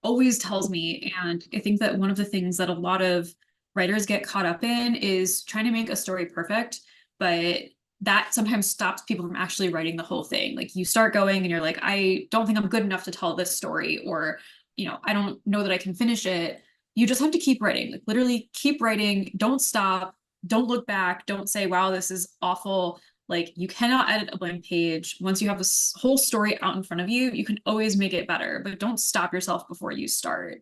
always tells me. And I think that one of the things that a lot of writers get caught up in is trying to make a story perfect, but that sometimes stops people from actually writing the whole thing. Like you start going and you're like, I don't think I'm good enough to tell this story, or, I don't know that I can finish it. You just have to keep writing, like literally keep writing. Don't stop. Don't look back. Don't say, wow, this is awful. Like you cannot edit a blank page. Once you have this whole story out in front of you, you can always make it better, but don't stop yourself before you start.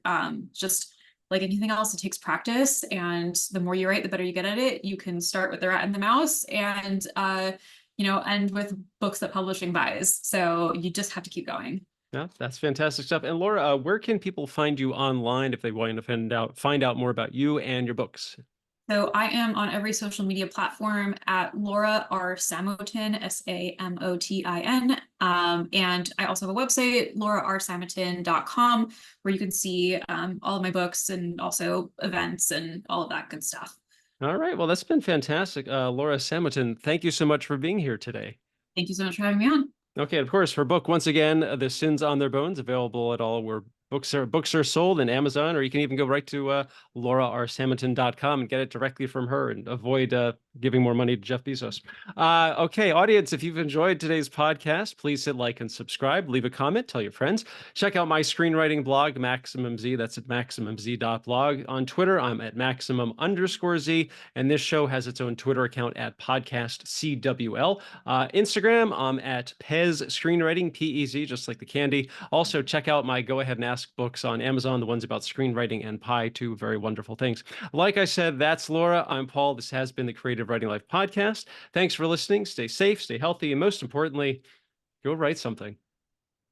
Just like anything else, it takes practice, and the more you write, the better you get at it. You can start with The Rat and the Mouse, and end with books that publishing buys. So you just have to keep going. Yeah, that's fantastic stuff. And Laura, where can people find you online if they want to find out more about you and your books? So I am on every social media platform at Laura R. Samotin, Samotin. And I also have a website, laurarsamotin.com, where you can see all of my books and also events and all of that good stuff. All right, well, that's been fantastic. Laura Samotin, thank you so much for being here today. Thank you so much for having me on. Okay, of course, her book, once again, The Sins on Their Bones, available at all where books are sold, in Amazon, or you can even go right to laurarsamotin.com and get it directly from her and avoid giving more money to Jeff Bezos. Okay, audience, if you've enjoyed today's podcast, please hit like and subscribe, leave a comment, tell your friends. Check out my screenwriting blog, Maximum Z. That's at maximumz.blog. On Twitter, I'm at maximum_Z, and this show has its own Twitter account at podcastcwl. Instagram, I'm at Pez Screenwriting, PEZ, just like the candy. Also, check out my Go Ahead and Ask books on Amazon, the ones about screenwriting and pie, two very wonderful things. Like I said, that's Laura. I'm Paul. This has been the Creative Writing Life podcast. Thanks for listening. Stay safe, stay healthy, and most importantly, go write something.